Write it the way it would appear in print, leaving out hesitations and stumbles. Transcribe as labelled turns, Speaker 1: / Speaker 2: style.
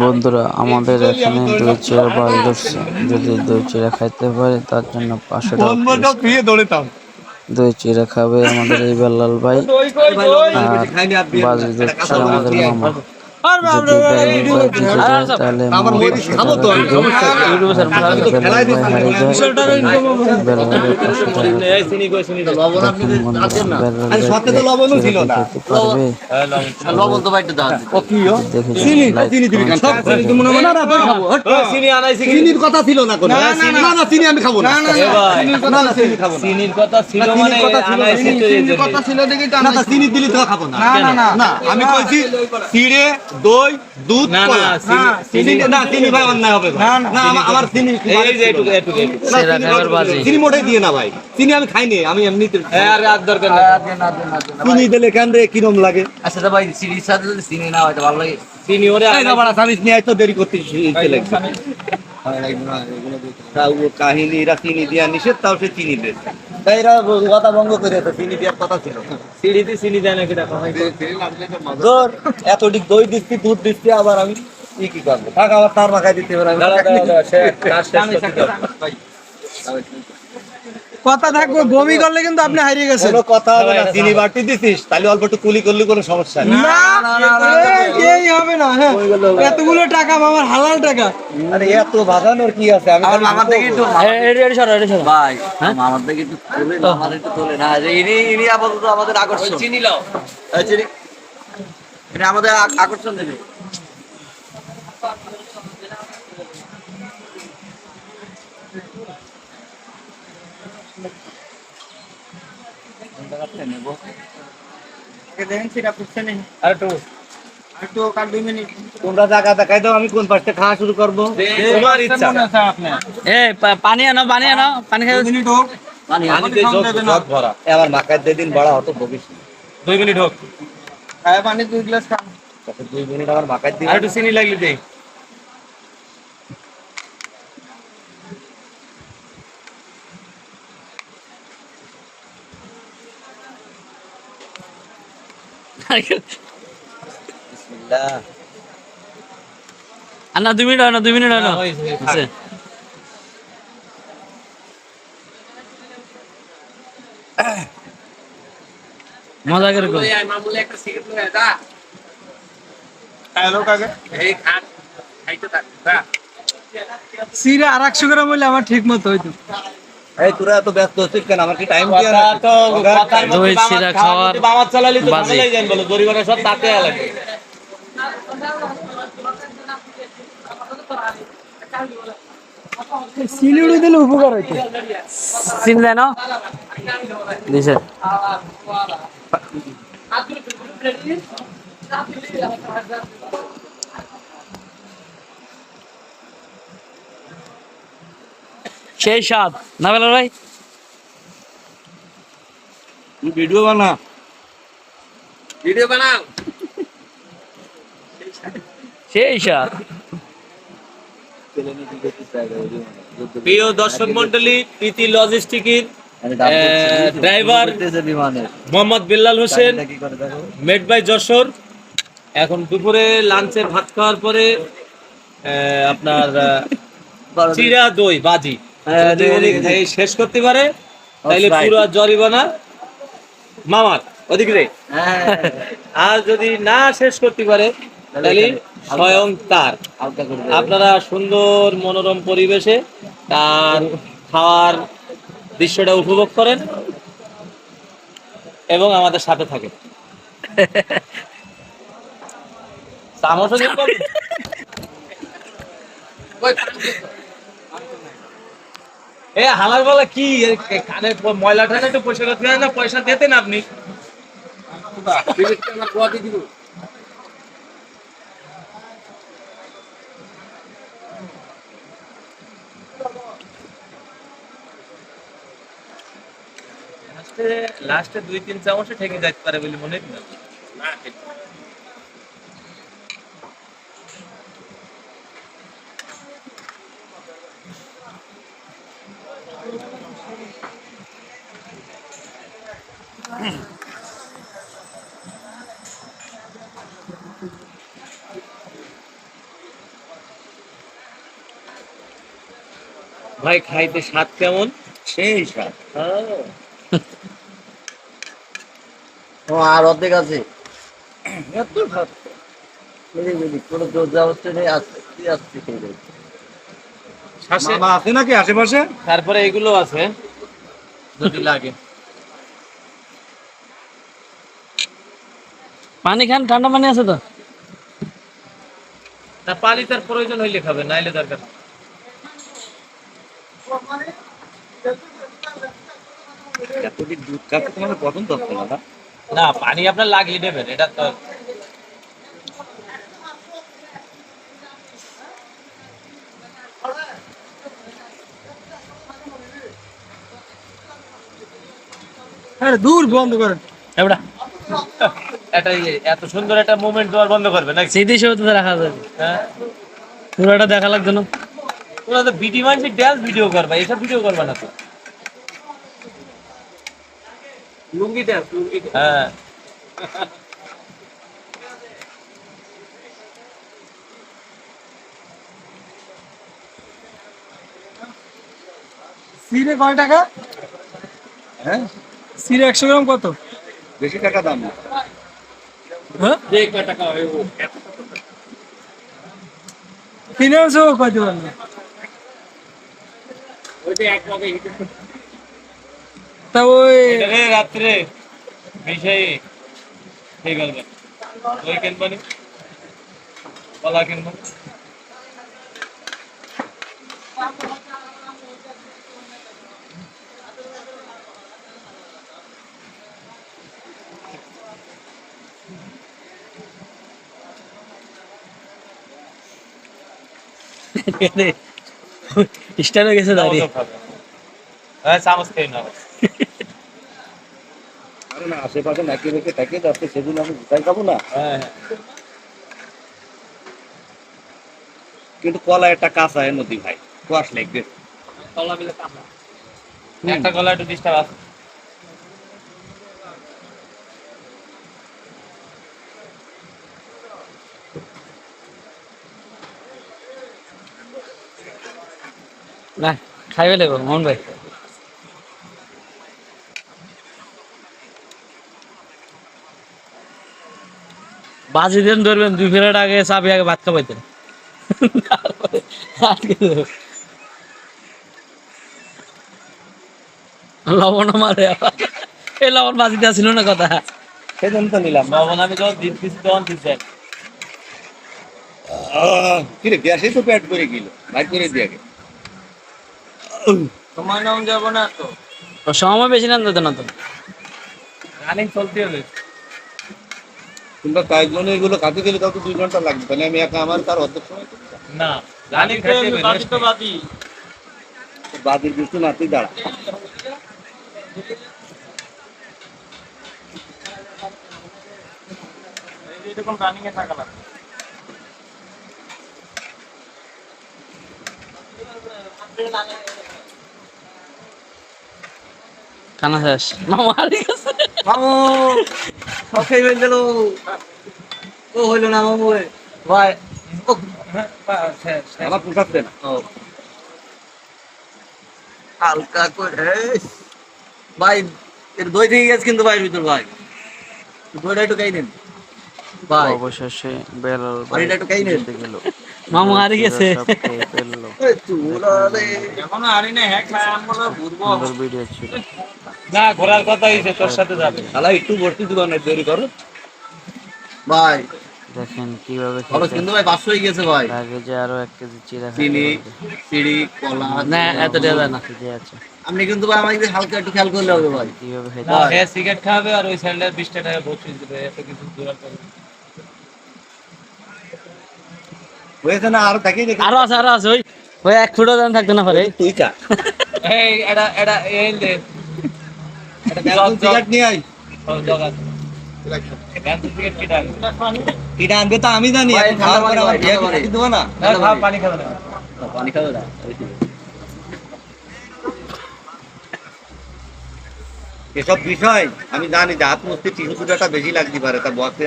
Speaker 1: বন্ধুরা, আমাদের এখানে দই চিড়া বাস ধরছে। যদি দই চিড়া খাইতে পারে তার জন্য 500 টাকা পুরস্কার। দই চিড়া খাবে আমাদের এই বেল্লাল ভাই, আর বাজি ধরছে আমাদের মামা। যদি বেল্লাল ভাই জিতে যায় তাহলে মামা 500 টাকা দিবে, আর যদি বেল্লাল ভাই হারিয়ে যায় তাহলে বেল্লাল ভাই 500 টাকা দিবে। দেখুন বন্ধুরা, বেল্লাল ভাই চিড়া কি খেতে পারবে? যদি দেখে লাইক কমেন্ট
Speaker 2: চিনির কথা ছিল না কোনো। না না চিনি আমি খাবো না। না না চিনি খাবো না।
Speaker 3: চিনির কথা ছিল মানে আনাইছি তো এই জন্য।
Speaker 2: কথা ছিল দেখি না না চিনি দিলি তো খাবো না। না আমি কইছি চিড়ে দই দুধ কলা। চিনি না চিনি ভাই অন্যায় হবে ভাই। না আমার চিনি
Speaker 3: এই যে এটুকু
Speaker 1: চিড়া খাবার বাজি।
Speaker 2: চিনি মোটেই দিয়ে না ভাই। চিনি আমি খাইনি, আমি এমনিতে
Speaker 3: আর আর দরকার নাই।
Speaker 2: চিনি দিলে কেন রে কিরম লাগে?
Speaker 4: আচ্ছা তো ভাই চিনির সাথে যদি চিনি না হয় তো ভালো লাগে।
Speaker 3: চিনি ওরে
Speaker 2: এই না বড় সামিস নিয়ে তো দেরি করতে লাগছে। তাও কাহিনী এরা চিনি দিয়া নিষেধ, তাও সে চিনি দেয়। তাই এরা কথা ভঙ্গ করে তো চিনি দেওয়ার কথা ছিল।
Speaker 3: সিঁড়িতে চিনি দেয় নাকি দেখো ভাই।
Speaker 2: ধর এতদিক দই দিচ্ছি দুধ দিচ্ছি আবার আমি কি করবো? টাকা আবার তার মাখায় দিতে পারে আমি।
Speaker 3: দাঁড়া সে কাজ শেষ করতে দাও।
Speaker 5: কথা থাকবে, বমি করলে কিন্তু আপনি হারিয়ে গেছেন।
Speaker 2: কোনো কথা হবে না, চিনি বাড়তি দিছিস তাহলে অল্প একটু কুলি করলে কোনো সমস্যা নেই।
Speaker 5: এই হবে না। হ্যাঁ, এতগুলো টাকা আমার হালাল টাকা।
Speaker 2: আরে এত ভাগানোর কি আছে? আমি
Speaker 4: আমার মামার থেকে একটু
Speaker 3: এড়ি সরো
Speaker 4: ভাই মামার থেকে একটু তোলে না, আমার একটু তোলে না। যে ইনি আপাতত আমাদের আকর্ষণ।
Speaker 3: চিনি লাও।
Speaker 4: চিনি এটা আমাদের আকর্ষণ দেবে।
Speaker 3: আর একটু
Speaker 2: তোমরা জায়গা দেখাই দাও, আমি কোন পাশে খাওয়া শুরু করবো
Speaker 3: তোমার ইচ্ছা।
Speaker 4: পানি আনো পানি খাই
Speaker 3: পানিতে জগ ভরা।
Speaker 2: আবার মাকার দিন বড় হতো ভবিষ্যৎ
Speaker 3: 2 মিনিট হোক।
Speaker 5: পানি 2 গ্লাস খান।
Speaker 2: 2 মিনিট আবার মাকার দিন।
Speaker 3: আর একটু চিনি লাগলে দেই।
Speaker 2: বিসমিল্লাহ।
Speaker 4: আনা 2 মিনিট আনো 2 মিনিট আনো। আচ্ছা মজা করে কো
Speaker 3: মামুলে একটা সিগারেট লয়ে যা।
Speaker 5: হ্যালো কাকা,
Speaker 3: এই খান খাইতে থাক। যা।
Speaker 5: সিরে আর 100 গ্রাম হইলে আমার ঠিক মতো হইতো।
Speaker 2: এই তোরা এত ব্যস্ত হচ্ছিস কেন? আমার কি টাইম দিয়া না?
Speaker 3: কথা তো কথার মধ্যে
Speaker 4: দই চিড়া খাওয়ার
Speaker 3: বামাত চালালি তো
Speaker 4: বাজি।
Speaker 3: ঝামেলাই যান বলো। গরিবানা সব তাতে লাগে।
Speaker 5: চিনি উড়ে দিলে উপকার হইতো।
Speaker 4: চিনি দেন দিছে সেই স্বাদ না বেলা ভাই।
Speaker 2: তুই ভিডিও বানা।
Speaker 3: ভিডিও বানাও।
Speaker 4: সেই স্বাদ।
Speaker 3: প্রিয় দর্শক মন্ডলী, প্রীতি লজিস্টিকের driver Mohammad Bellal Hossain, made by Jessore. এখন দুপুরে লাঞ্চের ভাত খাওয়ার পরে আপনার চিড়া দই বাজি যদি উনি শেষ করতে পারে তাইলে পুরো জরিমানা মামার ওদিকে রে। আর যদি না শেষ করতে পারে তাহলে স্বয়ং তার। আপনারা সুন্দর মনোরম পরিবেশে তার খাওয়ার দৃশ্যটা উপভোগ করেন এবং আমাদের সাথে থাকেন। চামচও দিতে পারবেন? এ হালার বলা কি কানে ময়লা ঠানে একটু পয়সা করতে হয় না? পয়সা দিতেন আপনি। লাস্টে 2-3 চামচে ঠেকে যাইতে পারে বলে মনে হয় না। ভাই খাইতে স্বাদ কেমন?
Speaker 4: সেই স্বাদ।
Speaker 3: হ্যাঁ।
Speaker 4: ও আর অর্ধেক আছে। এত ভাত। কোনো জোর যাওয়াচ্ছে নেই, আস্তে আস্তে খেয়ে যাবে।
Speaker 3: শ্বাসে
Speaker 2: মামা আছে নাকি আশেপাশে?
Speaker 3: তারপরে এগুলো আছে যদি লাগে।
Speaker 1: পানি খান, ঠান্ডা পানি আছে তো?
Speaker 3: তা পানি তার প্রয়োজন হইলে খাবে, নাইলে দরকার নেই।
Speaker 2: এতদিন দুধ খাচ্ছে তোমাদের পছন্দ হচ্ছে না?
Speaker 3: না পানি আপনার লাগলে দেবেন, এটা তো
Speaker 5: আরে দূর বন্ধ করেন।
Speaker 1: এবড়া
Speaker 3: এটা এত সুন্দর একটা মোমেন্ট দেওয়ার বন্ধ করবে নাকি?
Speaker 1: সেই দেশে তো রাখা যাবে,
Speaker 3: হ্যাঁ,
Speaker 1: পুরোটা দেখা লাগতো না।
Speaker 3: তোরা তো বিডি মানুষ ড্যান্স ভিডিও করবা, এসব ভিডিও করবা না তো। লুঙ্গি ড্যান্স, লুঙ্গি। হ্যাঁ
Speaker 5: সিরে কয় টাকা?
Speaker 2: হ্যাঁ,
Speaker 5: সিরে 100 গ্রাম কত?
Speaker 2: বেশি টাকা দাম না।
Speaker 5: হ্যাঁ
Speaker 3: যে কয় টাকা হয় ও।
Speaker 5: ফিনান্সও কত বলবে?
Speaker 3: ওইটা এক মগে হিটে
Speaker 5: তা ওই
Speaker 3: রে রাত্রে বিষয় ঠিক গেল। ওই কেনবানি কলা কেনবা
Speaker 1: স্টার হয়ে গেছে দাঁড়িয়ে।
Speaker 3: হ্যাঁ চামচ খেয়ে নাও।
Speaker 2: আরে না, আশেপাশে নাকি রেখে থাকে যাচ্ছে, সেগুলো আমি গোটাই খাবো না।
Speaker 3: হ্যাঁ
Speaker 2: কিন্তু কলা একটা কাঁচা এর নদী ভাই, কোয়াশ লাগবে।
Speaker 3: কলা মিলে কামড়া একটা কলা একটু ডিস্টার্ব আছে।
Speaker 1: না খাইবে লাগবো মোহন ভাই। বাজি দিন ধরবেন 2 ফেরার আগে চাবি আগে ভাত খাবাইতেন। তারপরে আটকে দেবে। লবণ মারে আবার। এই লবণ বাজিতে ছিল না কথা।
Speaker 2: সেজন্য তো নিলাম।
Speaker 3: লবণ আমি যখন দিচ্ছি তখন দিচ্ছি।
Speaker 2: কিরে গ্যাসে তো পেট করে গেল, ভাই করে দিয়ে আগে।
Speaker 3: তোমার নাম যাবো না তো,
Speaker 1: তো সময় বেশি না দিত না তো।
Speaker 3: রানিং চলতে হবে।
Speaker 2: তোমরা কয়েকজন এগুলো খাতে গেলে তাও তো 2 ঘন্টা লাগবে, তাহলে আমি একা আমার তার অর্ধেক সময়
Speaker 3: না রানিং খাইতে হবে। বাদি তো বাদি।
Speaker 2: বাদির কিছু নাতেই দাঁড়া।
Speaker 3: এরকম রানিং এ থাকা লাগবে।
Speaker 1: খানা শেষ মামা হারিয়ে গেছে।
Speaker 4: মামু সব খেয়ে ফেল দিল। ও হইল না মামু ভাই। ও
Speaker 2: আমার পোষাচ্ছে না।
Speaker 4: হালকা করে ভাই, এর দই থেকে গেছে কিন্তু ভাই ভিতর ভাই, দইটা একটু খাই নেন ভাই।
Speaker 1: অবশেষে বেলাল
Speaker 4: আর এটা একটু খাই নেন।
Speaker 1: গেল, মামা হারিয়ে গেছে।
Speaker 3: এখনো হারি না, হ্যাঁ খায় আমরা ঘুরবো।
Speaker 1: সুন্দর ভিডিও ছিল।
Speaker 3: না ঘোরার কথা হইছে, তোর সাথে যাবে।
Speaker 2: শালা একটু ভর্তি দোকানে দেরি করো
Speaker 4: ভাই
Speaker 1: দেখেন কিভাবে
Speaker 4: খরচ
Speaker 1: খেতে।
Speaker 4: কিন্তু ভাই 500 হয়ে গেছে ভাই।
Speaker 1: আগে যে আরো 1 কেজি চিড়া
Speaker 4: চিনি, সিঁড়ি, কলা।
Speaker 1: না এত দেওয়া যায় না। যে আছে
Speaker 4: আপনি কিন্তু ভাই আমাকে হালকা একটু খেয়াল করলে হবে ভাই।
Speaker 1: কিভাবে খেতে।
Speaker 3: না হ্যাঁ সিগারেট খাবে আর ওই স্যান্ডেল 20 টাকা বসিয়ে দিবে, এত কিছু দূরার করবে।
Speaker 2: হয়েছে না, আরো থাকি দেখি।
Speaker 1: আরো আছে ওই 1 ফুটও দাম থাকতো না পারে।
Speaker 2: তুই কা
Speaker 3: এই এটা এই দে, এটা
Speaker 2: ব্যালকন সিগারেট নিয়ে আই।
Speaker 3: জগা ব্যান্ড সিগারেট কি ডাল।
Speaker 2: এটা আনবে তো আমি জানি,
Speaker 4: ভাই,
Speaker 2: এখন খাওয়ার পরে
Speaker 4: ঠান্ডা
Speaker 2: আমার
Speaker 4: পানি,
Speaker 2: বিয়ে
Speaker 4: ঠান্ডা
Speaker 2: করে দেবো না।
Speaker 3: পানি খাবে না।
Speaker 4: পানি খাবে না।
Speaker 2: এসব বিষয় আমি জানি যে হাত মুছতে 300 টাকা বেশি লাগতে পারে, তা বসে